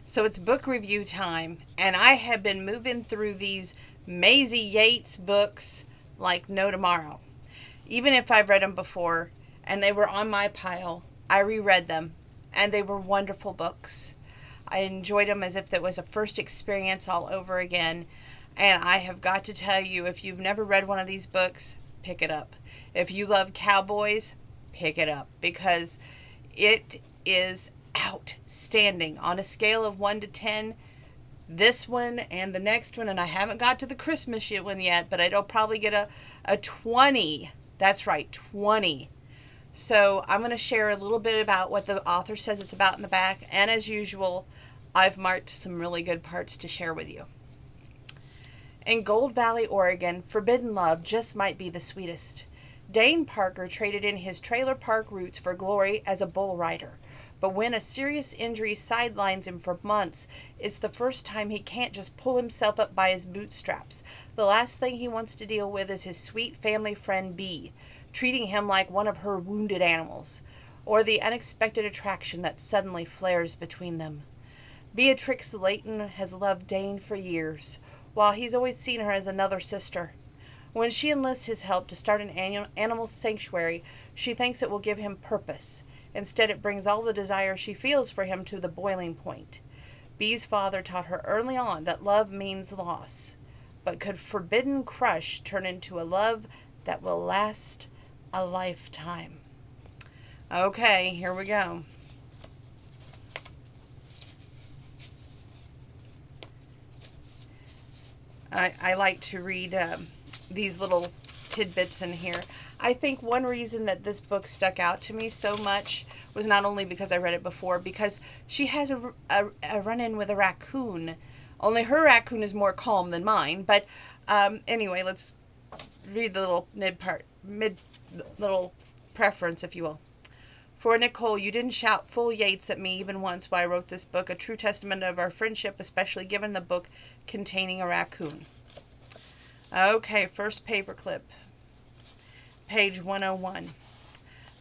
So it's book review time, and I have been moving through these Maisey Yates books like no tomorrow. Even if I've read them before and they were on my pile, I reread them, and they were wonderful books. I enjoyed them as if it was a first experience all over again. And I have got to tell you, if you've never read one of these books, pick it up. If you love cowboys, pick it up because it is outstanding. On a scale of 1 to 10, this one and the next one, and I haven't got to the Christmas one yet, but it'll probably get a 20. That's right, 20. So I'm going to share a little bit about what the author says it's about in the back, and as usual, I've marked some really good parts to share with you. In Gold Valley, Oregon, forbidden love just might be the sweetest. Dane Parker traded in his trailer park roots for glory as a bull rider. But when a serious injury sidelines him for months, it's the first time he can't just pull himself up by his bootstraps. The last thing he wants to deal with is his sweet family friend Bee, treating him like one of her wounded animals, or the unexpected attraction that suddenly flares between them. Beatrix Layton has loved Dane for years, while he's always seen her as another sister. When she enlists his help to start an animal sanctuary, she thinks it will give him purpose. Instead, it brings all the desire she feels for him to the boiling point. Bee's father taught her early on that love means loss. But could forbidden crush turn into a love that will last a lifetime? Okay, here we go. I like to read these little tidbits in here. I think one reason that this book stuck out to me so much was not only because I read it before, because she has a run-in with a raccoon. Only her raccoon is more calm than mine. But anyway, let's read the little little preference, if you will. For Nicole, you didn't shout full Yates at me even once while I wrote this book, a true testament of our friendship, especially given the book containing a raccoon. Okay, first paperclip. Page 101.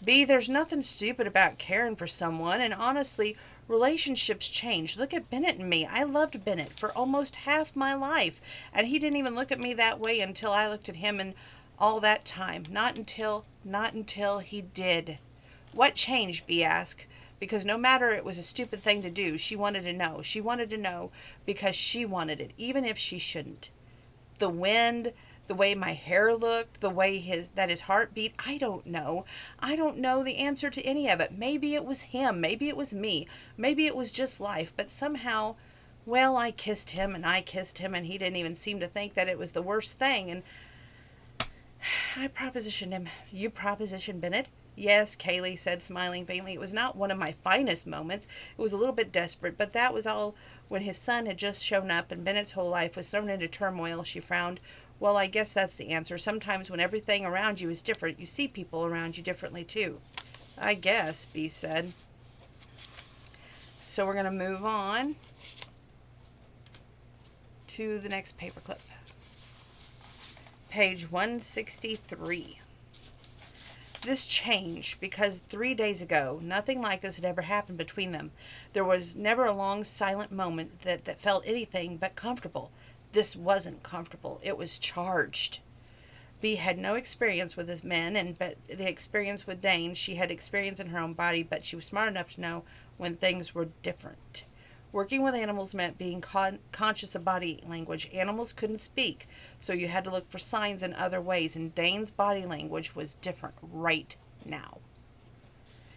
B, there's nothing stupid about caring for someone, and honestly, relationships change. Look at Bennett and me. I loved Bennett for almost half my life, and he didn't even look at me that way until I looked at him, and all that time. Not until he did. What changed? B asked. Because no matter it was a stupid thing to do, she wanted to know. She wanted to know because she wanted it, even if she shouldn't. The wind, the way my hair looked, the way his heart beat, I don't know. I don't know the answer to any of it. Maybe it was him, maybe it was me, maybe it was just life, but somehow, well, I kissed him, and he didn't even seem to think that it was the worst thing, and I propositioned him. You propositioned Bennett? Yes, Kaylee said, smiling faintly. It was not one of my finest moments. It was a little bit desperate, but that was all when his son had just shown up and Bennett's whole life was thrown into turmoil. She frowned. Well, I guess that's the answer. Sometimes when everything around you is different, you see people around you differently too. I guess, B said. So we're going to move on to the next paperclip. Page 163. This changed because 3 days ago, nothing like this had ever happened between them. There was never a long, silent moment that felt anything but comfortable. This wasn't comfortable. It was charged. B had no experience with his men, but the experience with Dane, she had experience in her own body, but she was smart enough to know when things were different. Working with animals meant being conscious of body language. Animals couldn't speak, so you had to look for signs in other ways, and Dane's body language was different right now.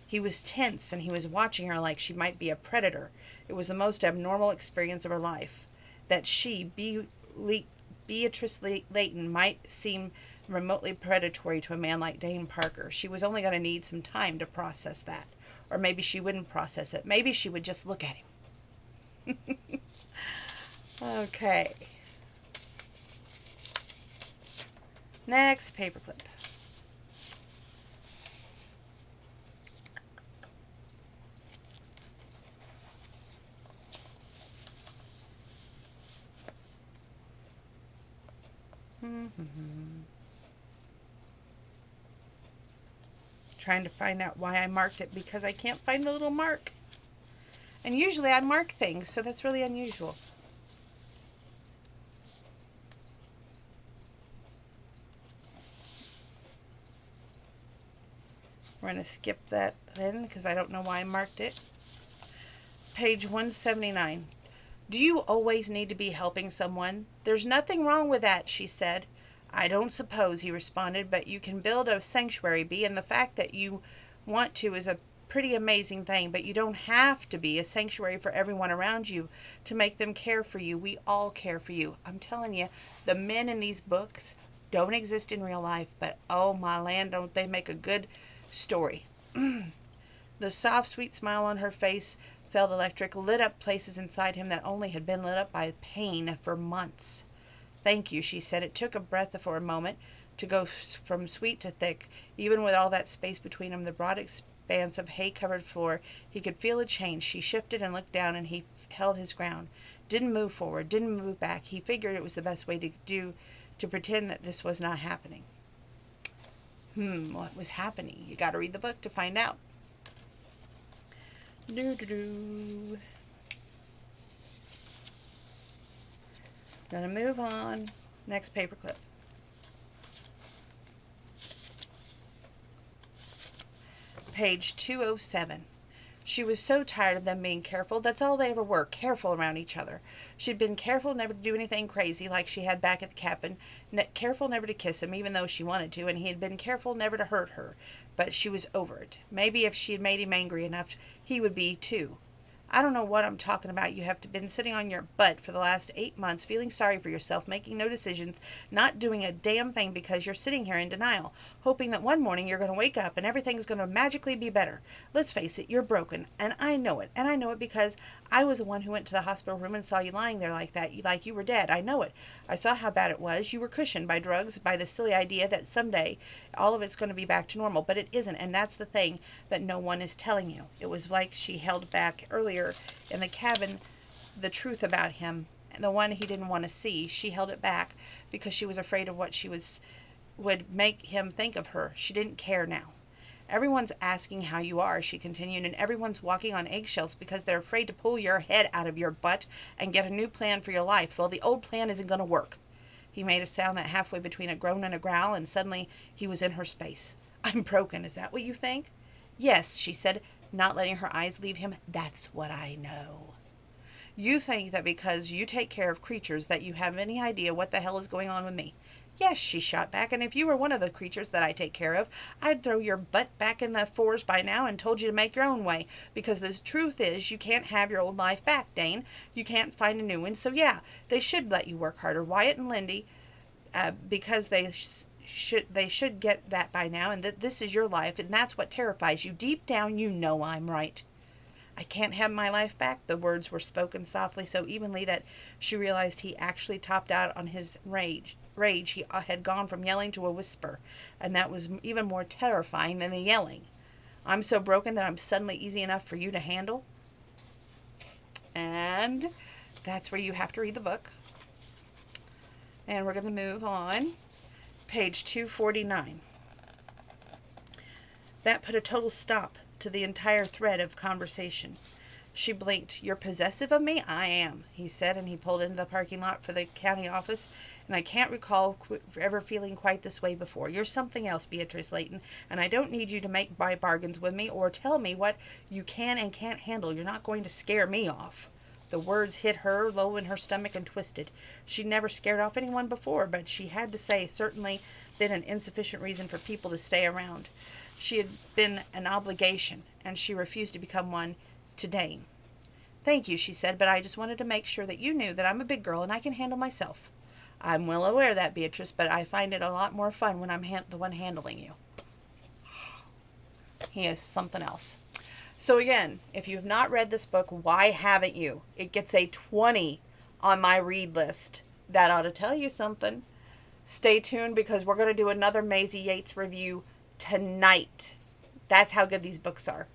He was tense, and he was watching her like she might be a predator. It was the most abnormal experience of her life. That she, Beatrice Layton, might seem remotely predatory to a man like Dane Parker. She was only going to need some time to process that. Or maybe she wouldn't process it. Maybe she would just look at him. Okay. Next paperclip. Trying to find out why I marked it because I can't find the little mark. And usually I mark things, so that's really unusual. We're going to skip that then because I don't know why I marked it. Page 179. Do you always need to be helping someone? There's nothing wrong with that, she said. I don't suppose, he responded, but you can build a sanctuary bee, and the fact that you want to is a pretty amazing thing, but you don't have to be a sanctuary for everyone around you to make them care for you. We all care for you. I'm telling you, the men in these books don't exist in real life, but oh my land, don't they make a good story. The soft, sweet smile on her face felt electric, lit up places inside him that only had been lit up by pain for months. Thank you, she said. It took a breath for a moment to go from sweet to thick. Even with all that space between them, the broad expanse of hay-covered floor, he could feel a change. She shifted and looked down, and he held his ground. Didn't move forward, didn't move back. He figured it was the best way to pretend that this was not happening. What was happening? You got to read the book to find out. Gonna move on. Next paperclip. Page 207. She was so tired of them being careful. That's all they ever were, careful around each other. She'd been careful never to do anything crazy like she had back at the cabin, careful never to kiss him even though she wanted to, and he had been careful never to hurt her. But she was over it. Maybe if she had made him angry enough, he would be too. I don't know what I'm talking about. You have been sitting on your butt for the last 8 months, feeling sorry for yourself, making no decisions, not doing a damn thing because you're sitting here in denial, hoping that one morning you're going to wake up and everything's going to magically be better. Let's face it, you're broken, and I know it. And I know it because I was the one who went to the hospital room and saw you lying there like that, like you were dead. I know it. I saw how bad it was. You were cushioned by drugs, by the silly idea that someday all of it's going to be back to normal, but it isn't, and that's the thing that no one is telling you. It was like she held back earlier in the cabin the truth about him, the one he didn't want to see. She held it back because she was afraid of what she would make him think of her. She didn't care now. Everyone's asking how you are, she continued, and everyone's walking on eggshells because they're afraid to pull your head out of your butt and get a new plan for your life. Well, the old plan isn't going to work. He made a sound that halfway between a groan and a growl, and suddenly he was in her space. I'm broken, is that what you think? Yes, she said, not letting her eyes leave him. That's what I know. You think that because you take care of creatures that you have any idea what the hell is going on with me. Yes, she shot back, and if you were one of the creatures that I take care of, I'd throw your butt back in the forest by now and told you to make your own way, because the truth is you can't have your old life back, Dane. You can't find a new one, so yeah, they should let you work harder. Wyatt and Lindy, because they should get that by now, and that this is your life, and that's what terrifies you. Deep down, you know I'm right. I can't have my life back. The words were spoken softly, so evenly that she realized he actually topped out on his rage. He had gone from yelling to a whisper, and that was even more terrifying than the yelling. I'm so broken that I'm suddenly easy enough for you to handle. And that's where you have to read the book. And we're going to move on. Page 249. That put a total stop to the entire thread of conversation. She blinked. You're possessive of me? I am, he said, and he pulled into the parking lot for the county office, and I can't recall ever feeling quite this way before. You're something else, Beatrice Layton, and I don't need you to make my bargains with me or tell me what you can and can't handle. You're not going to scare me off. The words hit her low in her stomach and twisted. She'd never scared off anyone before, but she had to say certainly been an insufficient reason for people to stay around. She had been an obligation, and she refused to become one to Dane. Thank you, she said, but I just wanted to make sure that you knew that I'm a big girl and I can handle myself. I'm well aware of that, Beatrice, but I find it a lot more fun when I'm the one handling you. He is something else. So again, if you have not read this book, why haven't you? It gets a 20 on my read list. That ought to tell you something. Stay tuned because we're going to do another Maisey Yates review tonight. That's how good these books are.